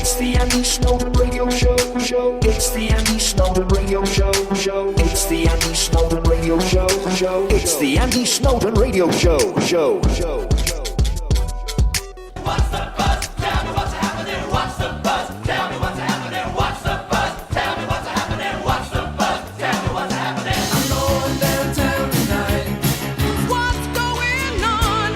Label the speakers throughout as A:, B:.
A: It's the Andy Snowden radio show. It's the Andy Snowden radio show. It's the Andy Snowden radio show. It's the Andy Snowden radio show.
B: What's the buzz? Tell me what's happening. What's the buzz? Tell me what's happening. What's the buzz? Tell me what's happening. What's the buzz? Tell me what's happening. I'm going downtown tonight. What's going on?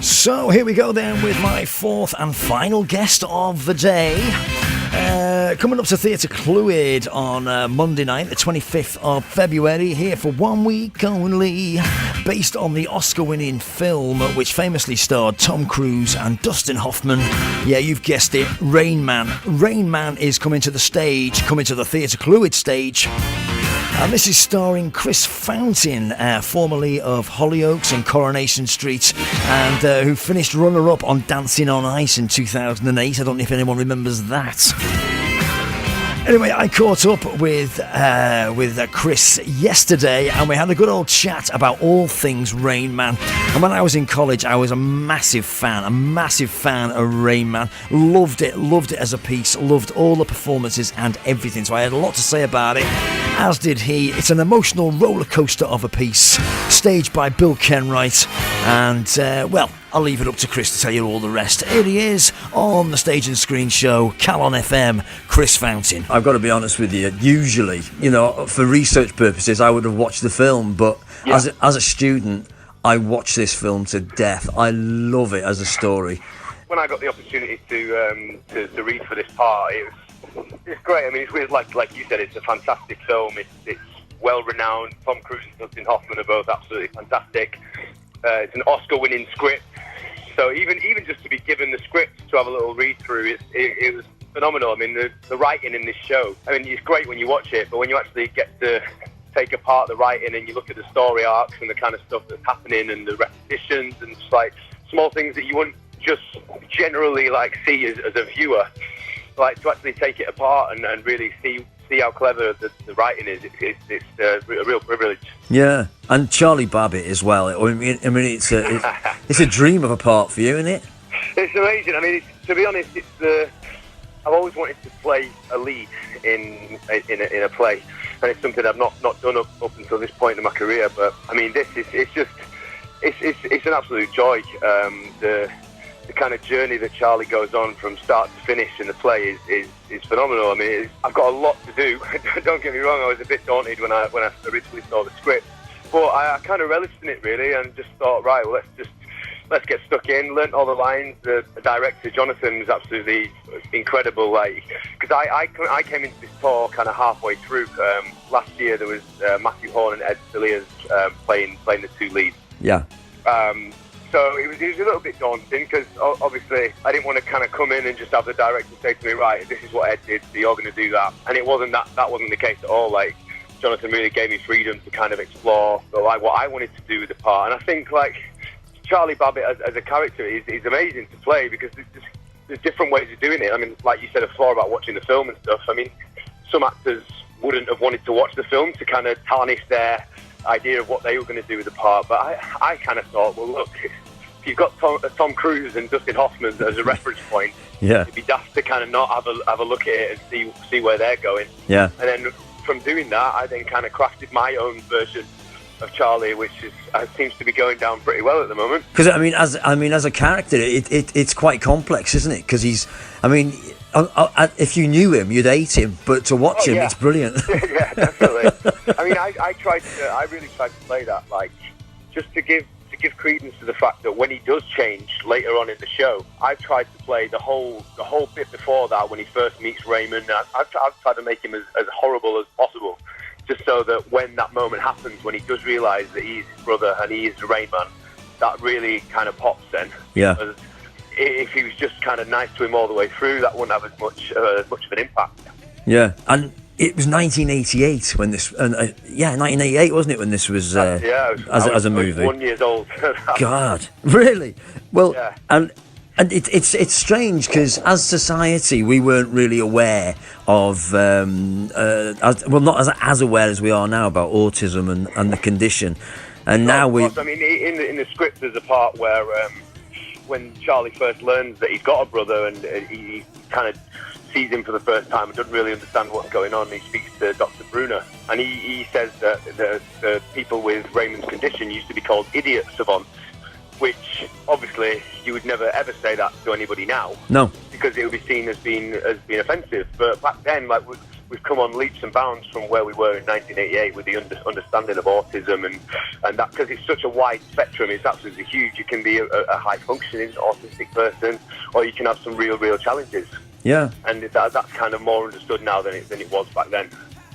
C: So here we go then with my fourth and final guest of the day. Coming up to Theatre Clwyd on Monday night, the 25th of February, here for 1 week only, based on the Oscar-winning film which famously starred Tom Cruise and Dustin Hoffman. Yeah, you've guessed it, Rain Man. Rain Man is coming to the Theatre Clwyd stage. And this is starring Chris Fountain, formerly of Hollyoaks and Coronation Street, and who finished runner-up on Dancing on Ice in 2008. I don't know if anyone remembers that. Anyway, I caught up with Chris yesterday, and we had a good old chat about all things Rain Man. And when I was in college, I was a massive fan of Rain Man. Loved it as a piece, loved all the performances and everything. So I had a lot to say about it, as did he. It's an emotional roller coaster of a piece, staged by Bill Kenwright, and well, I'll leave it up to Chris to tell you all the rest. Here he is on the Stage and Screen show, Calon FM, Chris Fountain.
D: I've got to be honest with you, usually, for research purposes, I would have watched the film, but as a student, I watched this film to death. I love it as a story.
E: When I got the opportunity to read for this part, it's great. I mean, it's weird, like you said, it's a fantastic film. It's well-renowned. Tom Cruise and Dustin Hoffman are both absolutely fantastic. It's an Oscar-winning script. So even just to be given the script to have a little read-through, it was phenomenal. I mean, the writing in this show, I mean, it's great when you watch it, but when you actually get to take apart the writing and you look at the story arcs and the kind of stuff that's happening and the repetitions and just like small things that you wouldn't just generally like see as a viewer, like to actually take it apart and really see how clever the writing is, it's a real privilege.
D: Yeah, and Charlie Babbitt as well. I mean, it's a dream of a part for you, isn't it?
E: It's amazing. I mean, to be honest, I've always wanted to play a lead in a play, and it's something I've not done up until this point in my career. But I mean, it's an absolute joy. The kind of journey that Charlie goes on from start to finish in the play is phenomenal. I mean, I've got a lot to do. Don't get me wrong, I was a bit daunted when I originally saw the script, but I kind of relished in it really, and just thought, right, well, let's get stuck in. Learnt all the lines. The director Jonathan was absolutely incredible. Like, because I came into this tour kind of halfway through. Last year there was Matthew Horn and Ed Cilliers playing the two leads.
D: Yeah.
E: So it was a little bit daunting because obviously I didn't want to kind of come in and just have the director say to me, right, this is what Ed did, so you're going to do that. And it wasn't that wasn't the case at all. Like, Jonathan really gave me freedom to kind of explore like what I wanted to do with the part. And I think like Charlie Babbitt as a character is amazing to play because there's different ways of doing it. I mean, like you said before about watching the film and stuff. I mean, some actors wouldn't have wanted to watch the film to kind of tarnish their idea of what they were going to do with the part, but I kind of thought, well, look, if you've got Tom Cruise and Dustin Hoffman as a reference point, it'd be daft to kind of not have a look at it and see where they're going.
D: Yeah. And
E: then from doing that, I then kind of crafted my own version of Charlie, which seems to be going down pretty well at the moment.
D: Because as a character, it's quite complex, isn't it? Because if you knew him, you'd hate him, but to watch him, it's brilliant.
E: Yeah, definitely. I mean, I really tried to play that, like, just to give credence to the fact that when he does change later on in the show, I've tried to play the whole bit before that when he first meets Raymond. I've tried to make him as horrible as possible, just so that when that moment happens, when he does realise that he's his brother and he is the Rain Man, that really kind of pops then.
D: Yeah.
E: Because if he was just kind of nice to him all the way through, that wouldn't have as much of an impact.
D: Yeah, and it was 1988 when this, 1988 wasn't it when this was as a movie?
E: 1 year old.
D: God, really? Well,
E: yeah.
D: and And it's strange because as society we weren't really aware of not as aware as we are now about autism and the condition, and now we.
E: I mean, in the script there's a part where when Charlie first learns that he's got a brother and he kind of sees him for the first time and doesn't really understand what's going on. He speaks to Dr. Bruner, and he says that the people with Raymond's condition used to be called idiot savants. Which obviously you would never ever say that to anybody now. No, because it would be seen as being offensive. But back then, like we've come on leaps and bounds from where we were in 1988 with the understanding of autism and that, because it's such a wide spectrum. It's absolutely huge. You can be a high functioning autistic person, or you can have some real challenges. Yeah, and that's kind of more understood now than it was back then.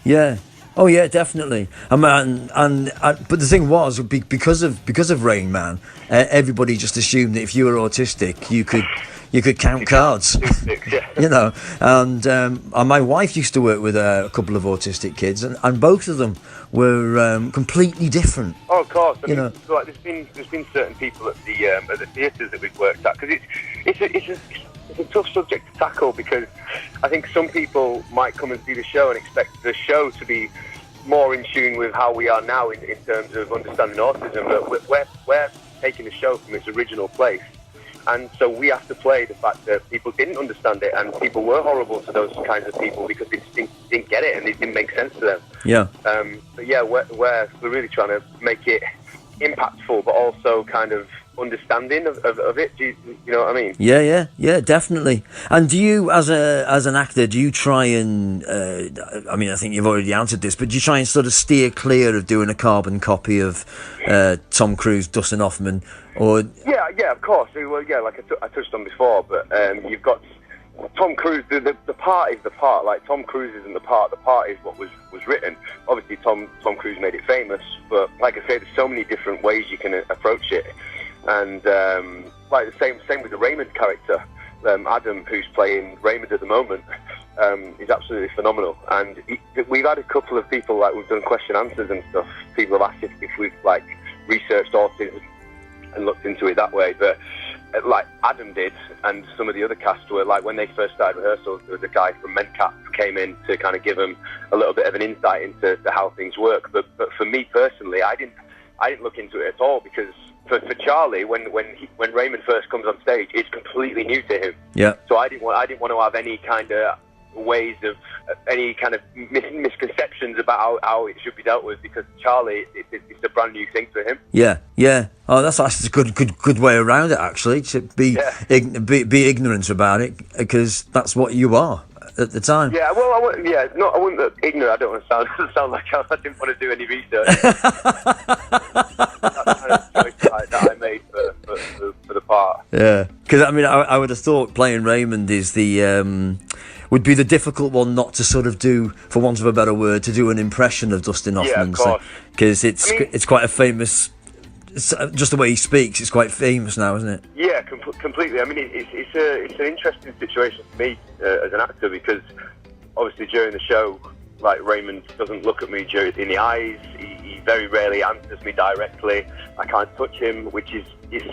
D: Yeah. Oh yeah, definitely. But the thing was, because of Rain Man, everybody just assumed that if you were autistic, you could count cards. You know, and my wife used to work with a couple of autistic kids, and both of them were completely different.
E: Oh, of course. I mean, so, like, there's been certain people at the theatres that we've worked at, because it's a tough subject to tackle, because I think some people might come and see the show and expect the show to be more in tune with how we are now in terms of understanding autism, but we're taking the show from its original place, and so we have to play the fact that people didn't understand it and people were horrible to those kinds of people because they didn't get it and it didn't make sense to them. Yeah. But yeah, we're really trying to make it impactful, but also kind of understanding of it. Do you know what I mean? Yeah, definitely. And do you, as an actor, do you try and I mean, I think you've already answered this, but do you try and sort of steer clear of doing a carbon copy of Tom Cruise, Dustin Hoffman, or? Yeah, of course. Well, yeah, like I touched on before, but you've got Tom Cruise. The part is the part. Like, Tom Cruise isn't the part. The part is what was written. Obviously, Tom Cruise made it famous, but like I say, there's so many different ways you can approach it. And like the same with the Raymond character, Adam, who's playing Raymond at the moment, is absolutely phenomenal. And we've had a couple of people, like, we've done question answers and stuff. People have asked if we've like researched autism and looked into it that way, but like Adam did, and some of the other cast were like, when they first started rehearsals, there was a guy from MedCap who came in to kind of give them a little bit of an insight into how things work. But for me personally, I didn't look into it at all, because for Charlie, when Raymond first comes on stage, it's completely new to him. Yeah. So I didn't want to have any kind of ways of any kind of misconceptions about how it should be dealt with, because Charlie, it's a brand new thing for him. Yeah. Oh, that's a good way around it, actually, to be ignorant about it, because that's what you are at the time. Yeah, well, I wouldn't ignorant. I don't want to sound like I didn't want to do any research. That's kind of choice that I made for the part. Yeah, because I mean, I would have thought playing Raymond is would be the difficult one not to sort of do, for want of a better word, to do an impression of Dustin Hoffman. Yeah, of course. Because it's quite a famous. Just the way he speaks, it's quite famous now, isn't it? Yeah, completely. I mean, it's an interesting situation for me as an actor, because obviously during the show, like, Raymond doesn't look at me in the eyes. He very rarely answers me directly. I can't touch him, which is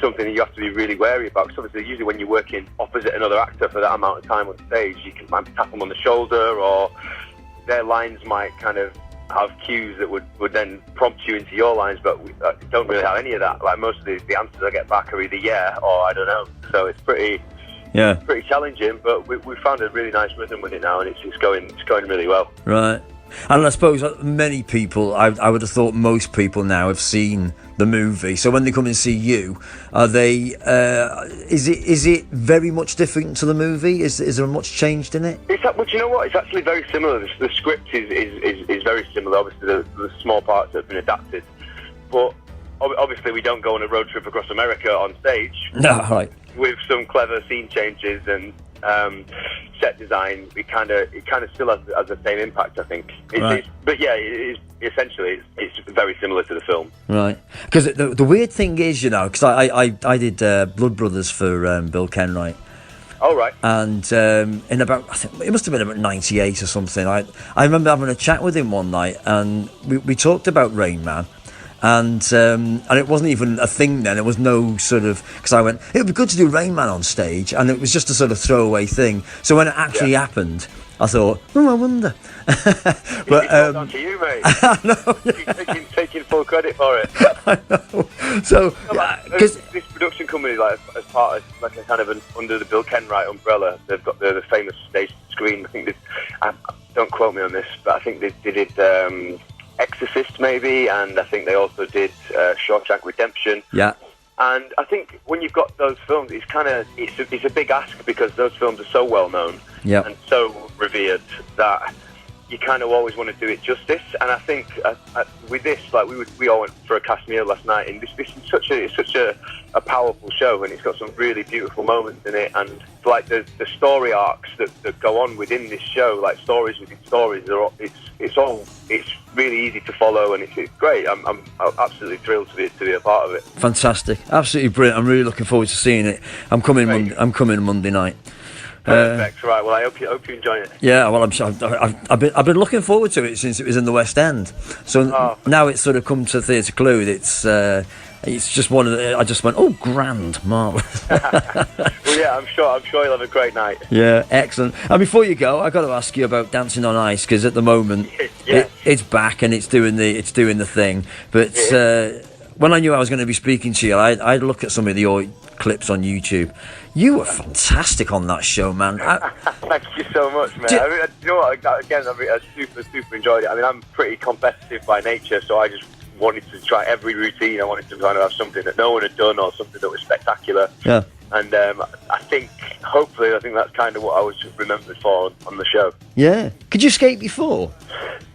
E: something that you have to be really wary about. Because obviously, usually when you're working opposite another actor for that amount of time on stage, you can tap them on the shoulder, or their lines might kind of have cues that would then prompt you into your lines, but we don't really have any of that. Like, most of the answers I get back are either yeah or I don't know. So it's pretty challenging, but we found a really nice rhythm with it now, and it's going really well. Right. And I suppose many people, I would have thought most people now have seen the movie. So when they come and see you, are they? Is it very much different to the movie? Is there much changed in it? But you know what? It's actually very similar. The script is very similar. Obviously, the small parts that have been adapted, but obviously we don't go on a road trip across America on stage. No, right. With some clever scene changes and set design, it kind of still has the same impact, I think. But yeah, essentially it's very similar to the film. Right. Because the weird thing is, you know, because I did Blood Brothers for Bill Kenwright. Oh, right. And in about, I think it must have been about 98 or something, I remember having a chat with him one night, and we talked about Rain Man.
D: And it wasn't even a thing then. It was no sort of, because I went, it would be good to do Rain Man on stage, and it was just a sort of throwaway thing. So when it actually happened, I thought, I wonder. But
E: it's all down to you, mate.
D: I know. Yeah.
E: Taking full credit for it.
D: I know. So
E: this production company, like as part of like a kind of an under the Bill Kenwright umbrella, they've got the famous stage screen. I think don't quote me on this, but I think they did Exorcist maybe, and I think they also did Shawshank Redemption.
D: Yeah.
E: And I think when you've got those films, it's a big ask, because those films are so well known and so revered that you kind of always want to do it justice. And I think with this, like we all went for a cast meal last night, and this is such a powerful show, and it's got some really beautiful moments in it, and like the story arcs that go on within this show, like stories within stories, it's really easy to follow, and it's great. I'm absolutely thrilled to be a part of it.
D: Fantastic, absolutely brilliant. I'm really looking forward to seeing it. I'm coming Monday night.
E: Perfect. Right. Well, I hope you enjoy it.
D: Yeah. Well, I've been looking forward to it since it was in the West End. So now it's sort of come to Theatre Clwyd. It's just one of the. I just went, oh, grand, marvellous.
E: Well, yeah, I'm sure you'll have a great night.
D: Yeah, excellent. And before you go, I got to ask you about Dancing on Ice, because at the moment it's back and it's doing the thing. But when I knew I was going to be speaking to you, I'd look at some of your clips on YouTube. You were fantastic on that show, man.
E: Thank you so much, man. You know what? Again, I super enjoyed it. I mean, I'm pretty competitive by nature, so I just wanted to try every routine. I wanted to kind of have something that no one had done, or something that was spectacular. Yeah. And I think that's kind of what I was remembered for on the show. Yeah.
D: Could you skate before?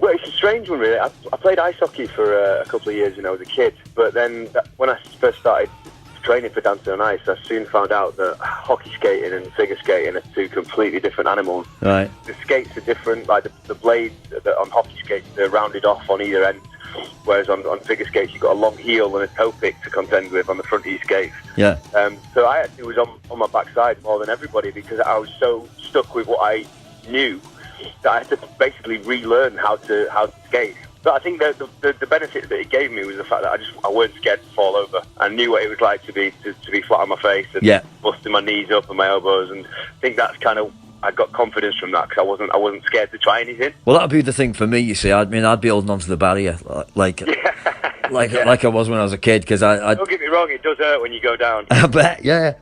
E: Well, it's a strange one, really. I played ice hockey for a couple of years when I was a kid, but then when I first started training for Dancing on Ice, I soon found out that hockey skating and figure skating are two completely different animals.
D: Right.
E: The skates are different, like the blades on hockey skates, they're rounded off on either end, whereas on figure skates you've got a long heel and a toe pick to contend with on the front of your skates.
D: Yeah.
E: So I actually was on my backside more than everybody, because I was so stuck with what I knew that I had to basically relearn how to skate. But I think the benefit that it gave me was the fact that I weren't scared to fall over. I knew what it was like to be flat on my face and busting my knees up and my elbows, and I think that's kind of, I got confidence from that, because I wasn't scared to try anything.
D: Well, that'd be the thing for me. You see, I'd be holding onto the barrier like I was when I was a kid. Because I
E: don't get me wrong, it does hurt when you go down.
D: I bet, yeah.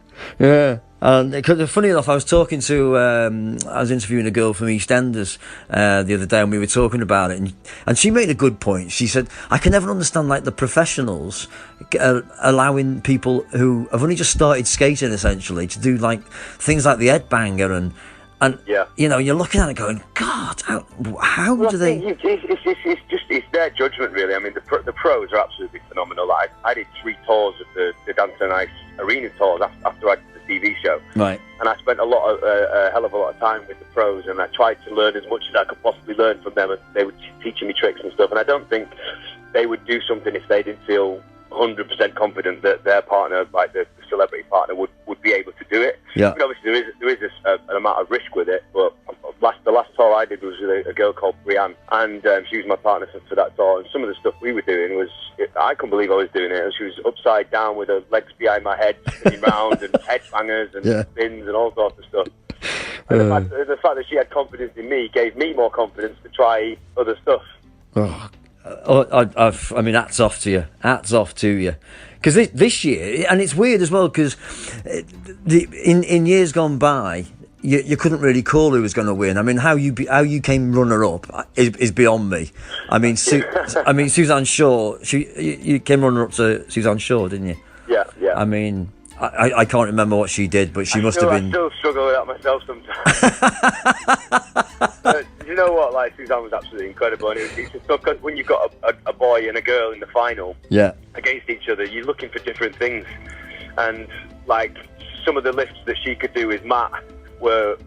D: And funny enough, I was interviewing a girl from EastEnders the other day, and we were talking about it, and she made a good point. She said, I can never understand like the professionals allowing people who have only just started skating essentially to do like things like the headbanger and you know, you're looking at it going, God, how do they?
E: It's their judgment, really. I mean, the pros are absolutely phenomenal. I did 3 tours of the Dancing on Ice arena tours after I did the TV show.
D: Right.
E: And I spent a hell of a lot of time with the pros, and I tried to learn as much as I could possibly learn from them. And they were teaching me tricks and stuff. And I don't think they would do something if they didn't feel 100% confident that their partner, like the celebrity partner, would be able to do it.
D: Yeah.
E: I mean, obviously there is an amount of risk with it, but the last tour I did was with a girl called Brianne, and she was my partner for that tour. And some of the stuff we were doing I couldn't believe I was doing it. She was upside down with her legs behind my head, spinning round, and headbangers and spins and all sorts of stuff. And the fact that she had confidence in me gave me more confidence to try other stuff.
D: I mean, hats off to you. Because this year, and it's weird as well, because in years gone by, you couldn't really call who was going to win. I mean, how you came runner up is beyond me. I mean, Suzanne Shaw, you came runner up to Suzanne Shaw, didn't you?
E: Yeah.
D: I mean, I can't remember what she did, but she must have been.
E: I still struggle with that myself sometimes. You know what? Like, Suzanne was absolutely incredible, and it's just because when you've got a boy and a girl in the final against each other, you're looking for different things, and like some of the lifts that she could do with Matt were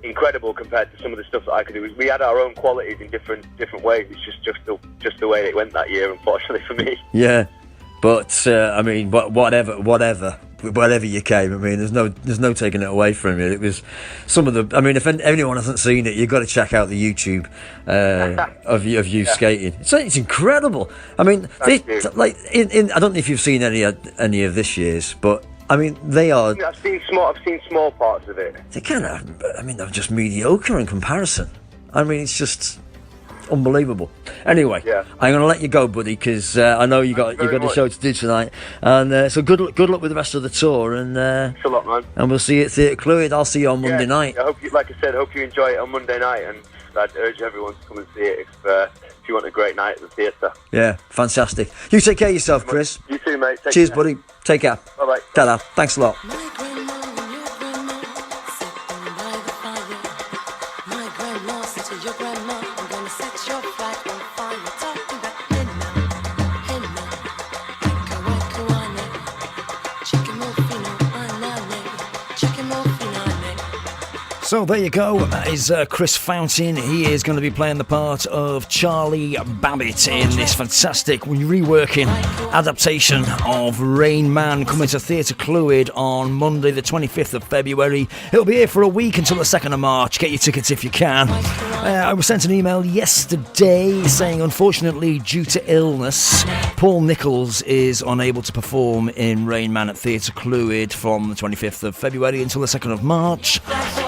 E: incredible compared to some of the stuff that I could do. We had our own qualities in different ways. It's just the way it went that year, unfortunately for me.
D: Yeah, but I mean, whatever. wherever you came. I mean, there's no taking it away from you. It was some of the. I mean, if anyone hasn't seen it, you've got to check out the YouTube of you skating. It's incredible. I mean, I don't know if you've seen any of this year's, but I mean, they are.
E: I've seen small parts of it.
D: They kind of. I mean, they're just mediocre in comparison. I mean, it's just unbelievable. Anyway, I'm going to let you go, buddy, because I know you got a show to do tonight, and so good luck with the rest of the tour, and
E: thanks a lot, man.
D: And we'll see you at Theatre Clwyd. I'll see you on Monday night.
E: I hope you enjoy it on Monday night, and I'd urge everyone to come and see it if you want a great night at the theatre.
D: Yeah, fantastic. You take care of yourself, Chris.
E: You too, mate.
D: Cheers, buddy. Take care.
E: Bye-bye.
D: Ta-da. Thanks a lot.
F: My grandma and your grandma sitting by the fire. My grandma said to your grandma, I'm gonna set your flag on fire. Talking about henna, kawaii, chicken mofino, anane, chicken mofino.
C: So there you go. That is Chris Fountain. He is going to be playing the part of Charlie Babbitt in this fantastic reworking adaptation of Rain Man, coming to Theatre Clwyd on Monday the 25th of February. It'll be here for a week until the 2nd of March. Get your tickets if you can. I was sent an email yesterday saying, unfortunately, due to illness, Paul Nicholls is unable to perform in Rain Man at Theatre Clwyd from the 25th of February until the 2nd of March.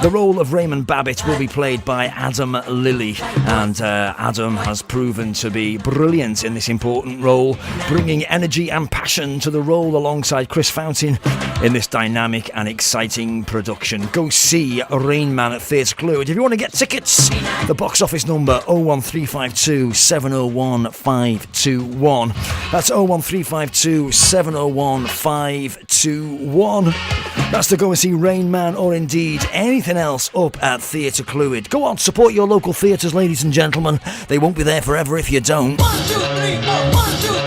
C: The role of Raymond Babbitt will be played by Adam Lilley, and Adam has proven to be brilliant in this important role, bringing energy and passion to the role alongside Chris Fountain in this dynamic and exciting production. Go see Rain Man at Theatre Clwyd. If you want to get tickets, the box office number 01352 701 521. That's 01352 701 521. That's to go and see Rain Man, or indeed anything else up at Theatre Clwyd. Go on, support your local theatres, ladies and gentlemen. They won't be there forever if you don't.
B: 1, 2, 3, 4, 1, 2,